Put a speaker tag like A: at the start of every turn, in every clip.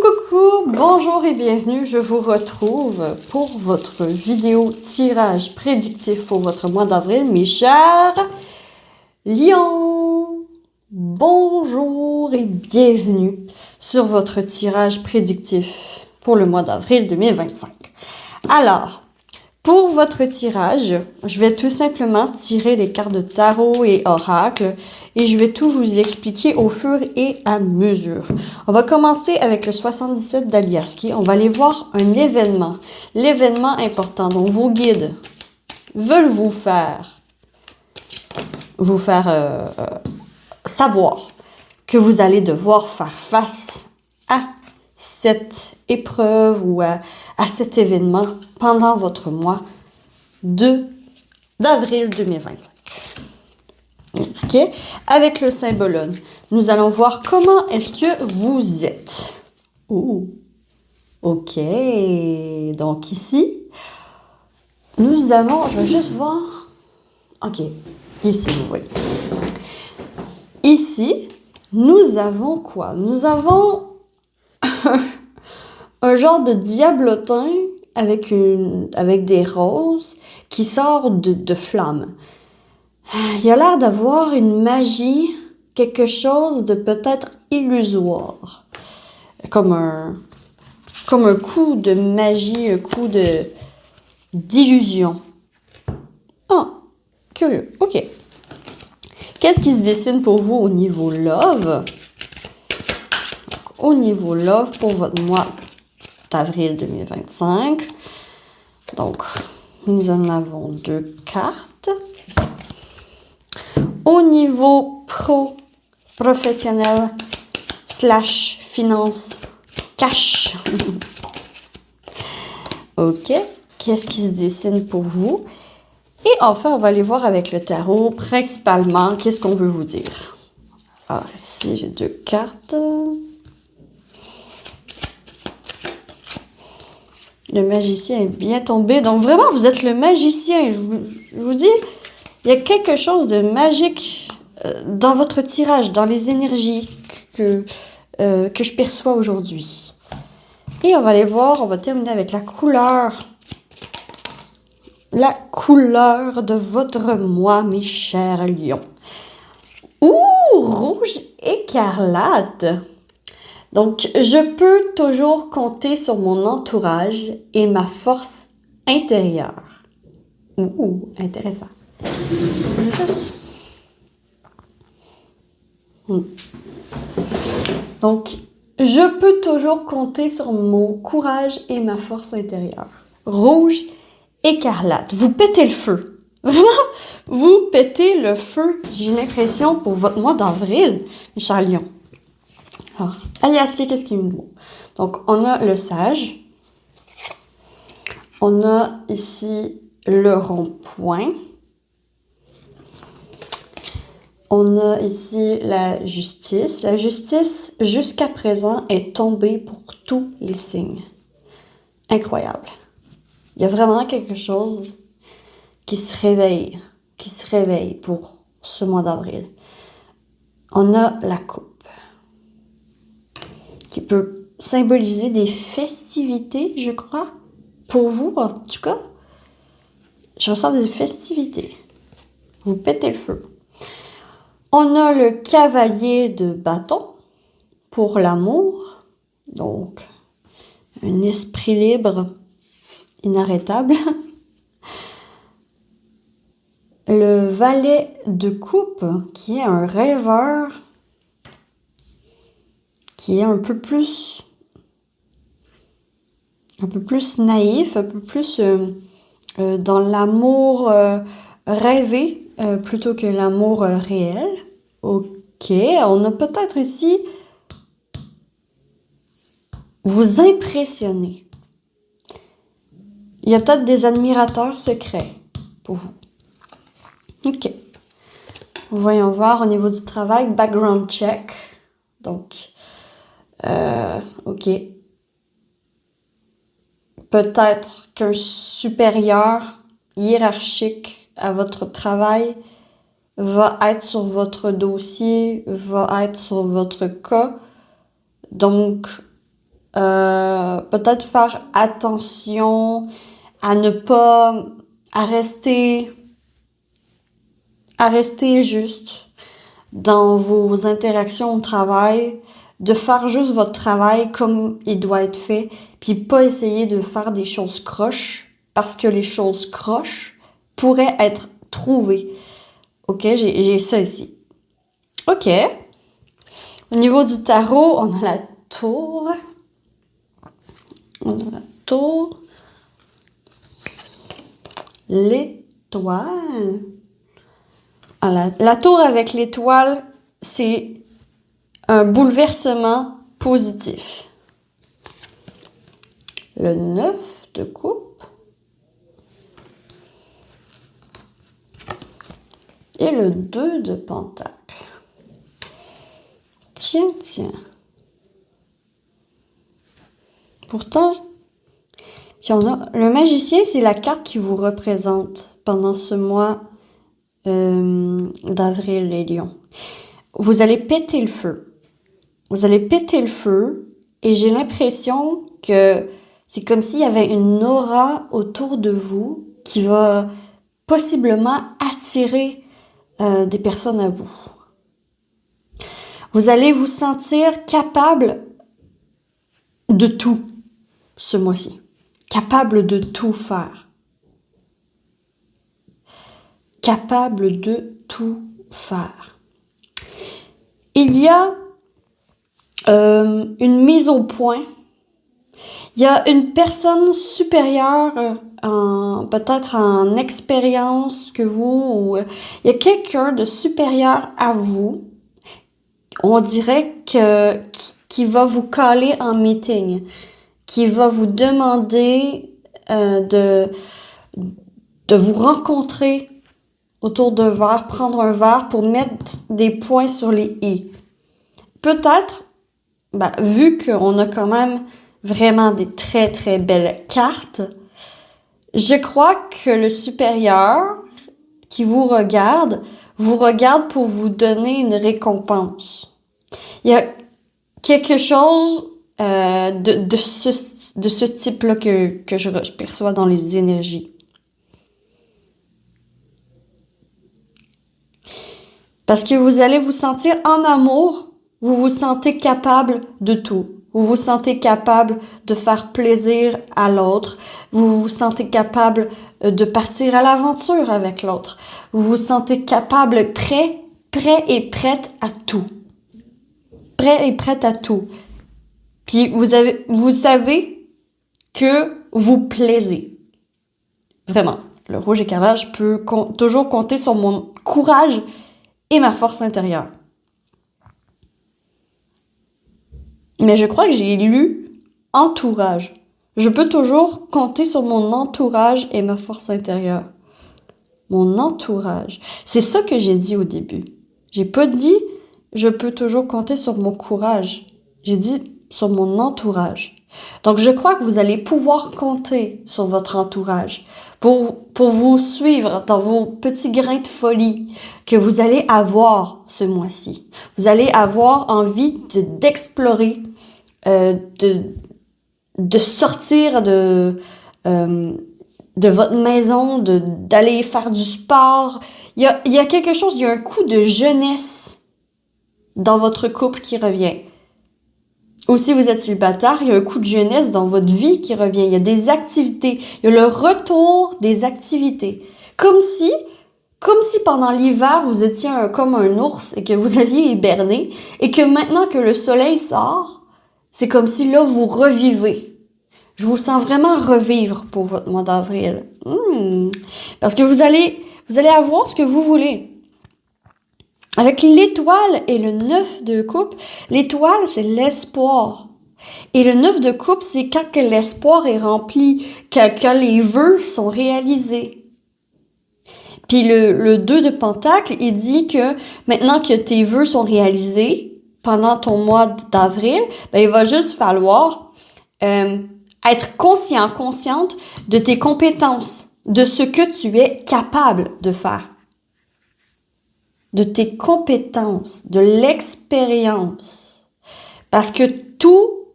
A: Coucou, bonjour et bienvenue, je vous retrouve pour votre vidéo tirage prédictif pour votre mois d'avril, mes chers lions. Bonjour et bienvenue sur votre tirage prédictif pour le mois d'avril 2025. Alors, pour votre tirage, je vais tout simplement tirer les cartes de tarot et oracle et je vais tout vous expliquer au fur et à mesure. On va commencer avec le 77 d'Aliaski. On va aller voir un événement, l'événement important. Donc, vos guides veulent vous faire savoir que vous allez devoir faire face à cette épreuve ou à cet événement pendant votre mois d'avril 2025. OK? Avec le symbolone, nous allons voir comment est-ce que vous êtes. Ouh. OK. Donc ici, nous avons, je vais juste voir. OK. Ici, vous voyez. Ici, nous avons quoi? Nous avons un genre de diablotin avec des roses qui sort de flammes. Il a l'air d'avoir une magie, quelque chose de peut-être illusoire. Comme un coup de magie, un coup d'illusion. Ah, curieux. OK. Qu'est-ce qui se dessine pour vous au niveau love? Au niveau love pour votre mois d'avril 2025. Donc, nous en avons 2 cartes. Au niveau professionnel / finance cash. OK. Qu'est-ce qui se dessine pour vous? Et enfin, on va aller voir avec le tarot, principalement, qu'est-ce qu'on veut vous dire. Alors, ici, j'ai 2 cartes. Le magicien est bien tombé. Donc, vraiment, vous êtes le magicien. Je vous dis, il y a quelque chose de magique dans votre tirage, dans les énergies que je perçois aujourd'hui. Et on va aller voir, on va terminer avec la couleur. La couleur de votre mois, mes chers lions. Ouh, rouge écarlate. Donc, je peux toujours compter sur mon entourage et ma force intérieure. Ouh, intéressant. Juste. Donc, je peux toujours compter sur mon courage et ma force intérieure. Rouge écarlate. Vous pétez le feu. Vraiment, vous pétez le feu, j'ai l'impression, pour votre mois d'avril, mes chers lions. Alors, Aliaski, qu'est-ce qu'il me dit? Donc, on a le sage. On a ici le rond-point. On a ici la justice. La justice, jusqu'à présent, est tombée pour tous les signes. Incroyable. Il y a vraiment quelque chose qui se réveille pour ce mois d'avril. On a la coupe, qui peut symboliser des festivités, je crois. Pour vous, en tout cas, je ressens des festivités. Vous pétez le feu. On a le cavalier de bâton pour l'amour. Donc, un esprit libre, inarrêtable. Le valet de coupe, qui est un rêveur, qui est un peu plus naïf, un peu plus dans l'amour rêvé plutôt que l'amour réel. OK, on a peut-être ici vous impressionner. Il y a peut-être des admirateurs secrets pour vous. OK. Voyons voir au niveau du travail, background check. Donc, OK. Peut-être qu'un supérieur hiérarchique à votre travail va être sur votre dossier, va être sur votre cas. Donc, peut-être faire attention à ne pas, à rester juste dans vos interactions au travail, de faire juste votre travail comme il doit être fait, puis pas essayer de faire des choses croches, parce que les choses croches pourraient être trouvées. OK, j'ai ça ici. OK. Au niveau du tarot, on a la tour. On a la tour. L'étoile. Ah, la tour avec l'étoile, c'est un bouleversement positif. Le 9 de coupe. Et le 2 de pentacle. Tiens. Pourtant, puis on a le magicien, c'est la carte qui vous représente pendant ce mois d'avril, les lions. Vous allez péter le feu. Vous allez péter le feu et j'ai l'impression que c'est comme s'il y avait une aura autour de vous qui va possiblement attirer des personnes à vous. Vous allez vous sentir capable de tout ce mois-ci. Capable de tout faire. Capable de tout faire. Il y a une mise au point. Il y a une personne supérieure, peut-être en expérience que vous, ou il y a quelqu'un de supérieur à vous. On dirait qui va vous caler en meeting, qui va vous demander de vous rencontrer autour d'un verre, prendre un verre pour mettre des points sur les i. Peut-être, vu qu'on a quand même vraiment des très très belles cartes, je crois que le supérieur qui vous regarde pour vous donner une récompense. Il y a quelque chose de ce type-là que je perçois dans les énergies. Parce que vous allez vous sentir en amour, vous vous sentez capable de tout. Vous vous sentez capable de faire plaisir à l'autre. Vous vous sentez capable de partir à l'aventure avec l'autre. Vous vous sentez capable, prêt et prête à tout. Prêt et prête à tout. Puis vous savez que vous plaisez. Vraiment. Le rouge écarlate, je peux toujours compter sur mon courage et ma force intérieure. Mais je crois que j'ai lu entourage. Je peux toujours compter sur mon entourage et ma force intérieure. Mon entourage. C'est ça que j'ai dit au début. J'ai pas dit je peux toujours compter sur mon courage. J'ai dit sur mon entourage. Donc je crois que vous allez pouvoir compter sur votre entourage pour vous suivre dans vos petits grains de folie que vous allez avoir ce mois-ci. Vous allez avoir envie d'explorer, de sortir de votre maison, d'aller faire du sport. Il y a quelque chose, il y a un coup de jeunesse dans votre couple qui revient. Ou si vous êtes célibataire, il y a un coup de jeunesse dans votre vie qui revient. Il y a des activités. Il y a le retour des activités. Comme si pendant l'hiver, vous étiez comme un ours et que vous aviez hiberné et que maintenant que le soleil sort, c'est comme si là, vous revivez. Je vous sens vraiment revivre pour votre mois d'avril. Parce que vous allez avoir ce que vous voulez. Avec l'étoile et le 9 de coupe, l'étoile, c'est l'espoir. Et le 9 de coupe, c'est quand que l'espoir est rempli, quand les vœux sont réalisés. Puis le 2 de pentacle, il dit que maintenant que tes vœux sont réalisés, pendant ton mois d'avril, il va juste falloir être consciente de tes compétences, de ce que tu es capable de faire. De tes compétences, de l'expérience. Parce que tout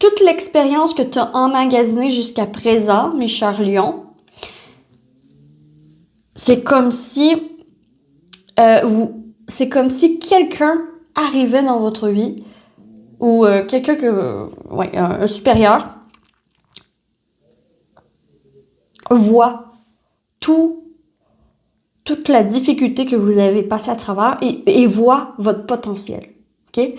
A: toute l'expérience que tu as emmagasinée jusqu'à présent, mes chers lions, c'est comme si quelqu'un arrivait dans votre vie ou quelqu'un un supérieur voit toute la difficulté que vous avez passée à travers et voit votre potentiel. OK?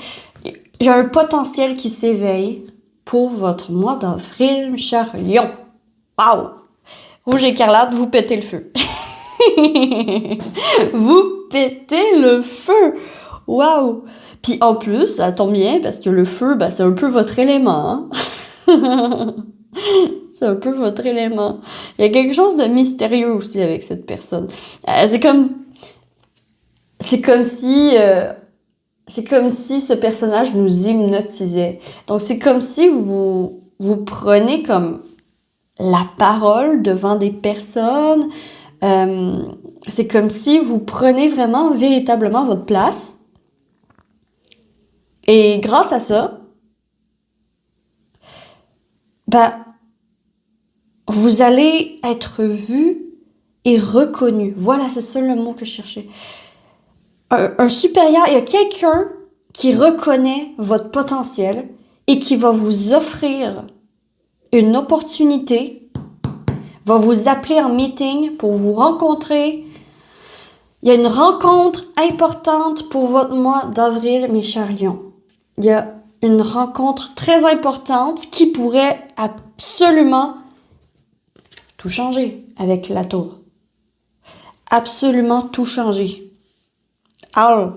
A: J'ai un potentiel qui s'éveille pour votre mois d'avril, mes chers lions. Wow! Rouge écarlate, vous pétez le feu. Vous pétez le feu! Wow! Puis en plus, ça tombe bien parce que le feu, c'est un peu votre élément. Hein? C'est un peu votre élément. Il y a quelque chose de mystérieux aussi avec cette personne. C'est comme si ce personnage nous hypnotisait. Donc c'est comme si vous prenez comme la parole devant des personnes. C'est comme si vous prenez véritablement votre place. Et grâce à ça, vous allez être vu et reconnu. Voilà, c'est ça le mot que je cherchais. Un supérieur, il y a quelqu'un qui reconnaît votre potentiel et qui va vous offrir une opportunité, va vous appeler en meeting pour vous rencontrer. Il y a une rencontre importante pour votre mois d'avril, mes chers lions. Il y a une rencontre très importante qui pourrait absolument tout changer avec la tour. Absolument tout changer. Alors,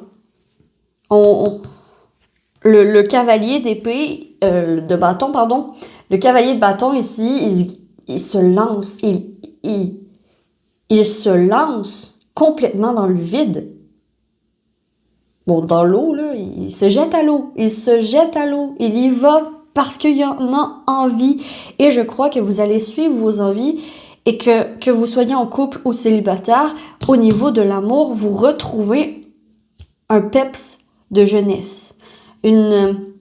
A: le cavalier d'épée, de bâton, pardon, le cavalier de bâton ici, il se lance, il se lance complètement dans le vide. Bon, dans l'eau, là, il se jette à l'eau. Il se jette à l'eau. Il y va parce qu'il en a envie. Et je crois que vous allez suivre vos envies et que vous soyez en couple ou célibataire, au niveau de l'amour, vous retrouvez un peps de jeunesse. Une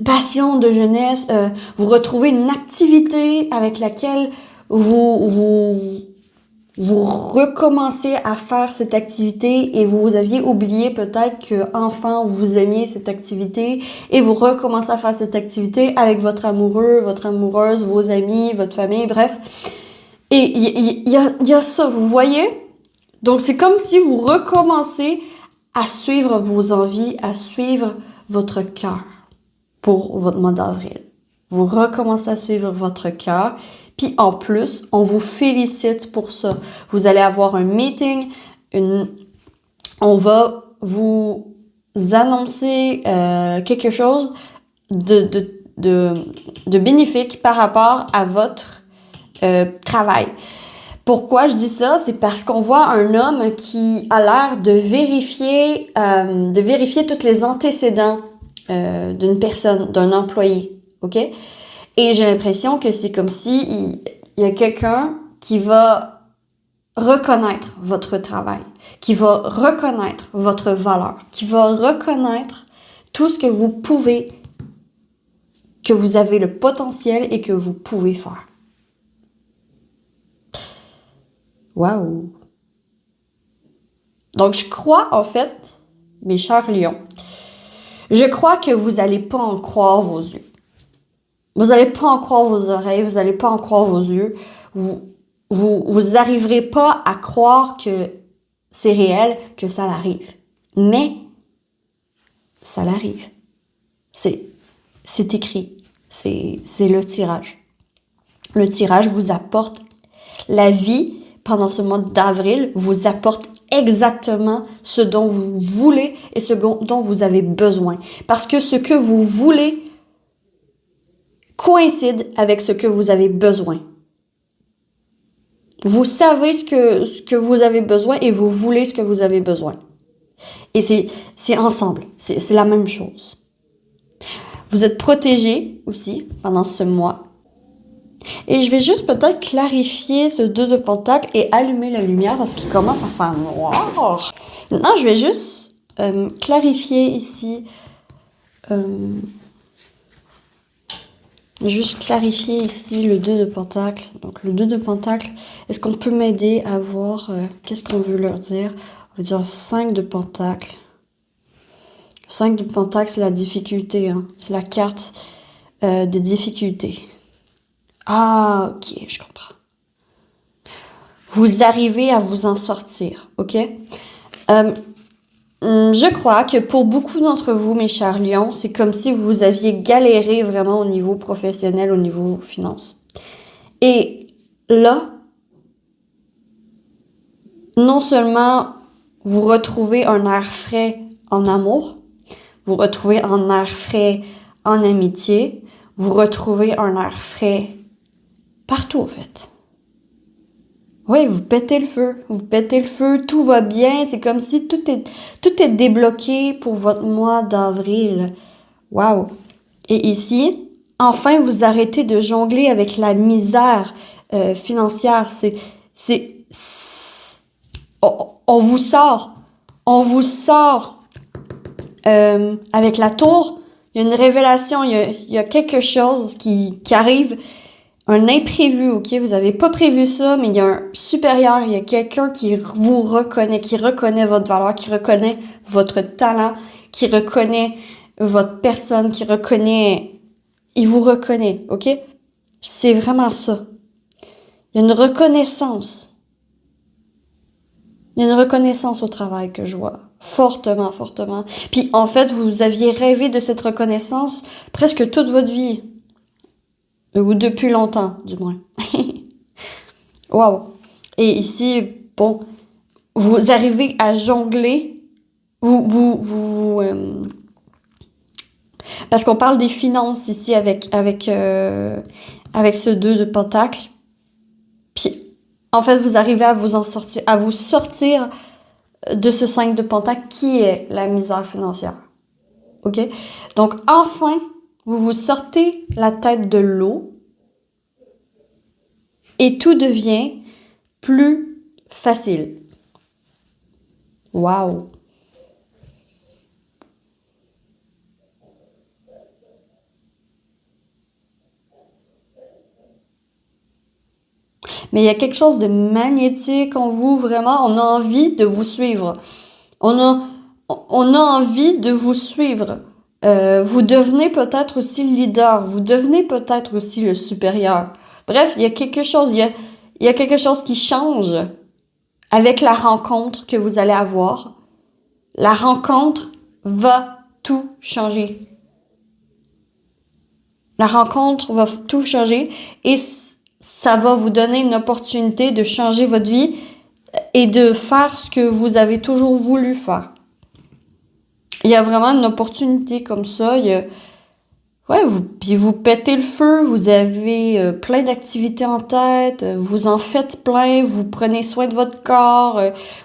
A: passion de jeunesse. Vous retrouvez une activité avec laquelle vous recommencez à faire cette activité et vous aviez oublié peut-être qu'enfant vous aimiez cette activité et vous recommencez à faire cette activité avec votre amoureux, votre amoureuse, vos amis, votre famille, bref. Et il y a ça, vous voyez? Donc c'est comme si vous recommencez à suivre vos envies, à suivre votre cœur pour votre mois d'avril. Vous recommencez à suivre votre cœur. Puis en plus, on vous félicite pour ça. Vous allez avoir un meeting, on va vous annoncer quelque chose de bénéfique par rapport à votre travail. Pourquoi je dis ça? C'est parce qu'on voit un homme qui a l'air de vérifier tous les antécédents d'une personne, d'un employé. OK? Et j'ai l'impression que c'est comme si il y a quelqu'un qui va reconnaître votre travail, qui va reconnaître votre valeur, qui va reconnaître tout ce que vous pouvez, que vous avez le potentiel et que vous pouvez faire. Waouh! Donc, je crois, en fait, mes chers lions, je crois que vous n'allez pas en croire vos yeux. Vous n'allez pas en croire vos oreilles, vous n'allez pas en croire vos yeux. Vous arriverez pas à croire que c'est réel, que ça l'arrive. Mais ça l'arrive. C'est écrit. C'est le tirage. Le tirage vous apporte la vie pendant ce mois d'avril, vous apporte exactement ce dont vous voulez et ce dont vous avez besoin. Parce que ce que vous voulez coïncide avec ce que vous avez besoin. Vous savez ce que vous avez besoin et vous voulez ce que vous avez besoin. Et c'est ensemble. C'est la même chose. Vous êtes protégés aussi pendant ce mois. Et je vais juste peut-être clarifier ce 2 de pentacle et allumer la lumière parce qu'il commence à faire noir. Maintenant, je vais juste clarifier ici Juste clarifier ici le 2 de Pentacle. Donc le 2 de Pentacle, est-ce qu'on peut m'aider à voir qu'est-ce qu'on veut leur dire? On veut dire 5 de Pentacle. 5 de Pentacle, c'est la difficulté. Hein. C'est la carte des difficultés. Ah, ok, je comprends. Vous arrivez à vous en sortir, ok? Je crois que pour beaucoup d'entre vous, mes chers lions, c'est comme si vous aviez galéré vraiment au niveau professionnel, au niveau finance. Et là, non seulement vous retrouvez un air frais en amour, vous retrouvez un air frais en amitié, vous retrouvez un air frais partout, en fait. Oui, vous pétez le feu, tout va bien, c'est comme si tout est débloqué pour votre mois d'avril. Wow! Et ici, enfin, vous arrêtez de jongler avec la misère financière. On vous sort avec la tour. Il y a une révélation, il y a quelque chose qui arrive. Un imprévu, ok? Vous avez pas prévu ça, mais il y a un supérieur, il y a quelqu'un qui vous reconnaît, qui reconnaît votre valeur, qui reconnaît votre talent, qui reconnaît votre personne, il vous reconnaît, ok? C'est vraiment ça. Il y a une reconnaissance. Il y a une reconnaissance au travail que je vois. Fortement, fortement. Puis, en fait, vous aviez rêvé de cette reconnaissance presque toute votre vie. Ou depuis longtemps, du moins. Wow. Et ici, bon, vous arrivez à jongler. Parce qu'on parle des finances ici avec ce 2 de Pentacle. Puis, en fait, vous arrivez à vous en sortir, à vous sortir de ce 5 de Pentacle qui est la misère financière. OK? Donc, enfin, vous vous sortez la tête de l'eau et tout devient plus facile. Wow! Mais il y a quelque chose de magnétique en vous, vraiment. On a envie de vous suivre. On a envie de vous suivre. Vous devenez peut-être aussi le leader. Vous devenez peut-être aussi le supérieur. Bref, il y a quelque chose, il y a quelque chose qui change avec la rencontre que vous allez avoir. La rencontre va tout changer. La rencontre va tout changer et ça va vous donner une opportunité de changer votre vie et de faire ce que vous avez toujours voulu faire. Il y a vraiment une opportunité comme ça. Puis vous pétez le feu, vous avez plein d'activités en tête, vous en faites plein, vous prenez soin de votre corps.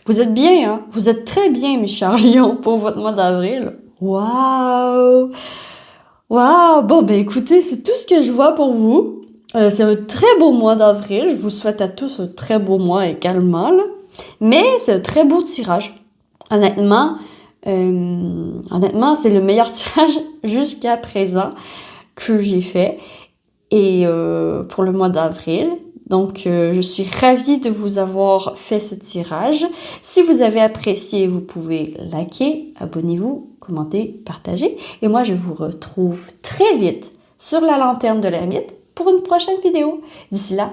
A: Vous êtes bien, hein? Vous êtes très bien, mes chers lions, pour votre mois d'avril. Wow! Wow! Bon, ben écoutez, c'est tout ce que je vois pour vous. C'est un très beau mois d'avril. Je vous souhaite à tous un très beau mois également, là. Mais c'est un très beau tirage. Honnêtement, c'est le meilleur tirage jusqu'à présent que j'ai fait. Et pour le mois d'avril. Donc, je suis ravie de vous avoir fait ce tirage. Si vous avez apprécié, vous pouvez liker, abonnez-vous, commenter, partager. Et moi, je vous retrouve très vite sur la lanterne de l'ermite pour une prochaine vidéo. D'ici là,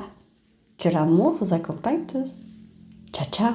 A: que l'amour vous accompagne tous. Ciao, ciao!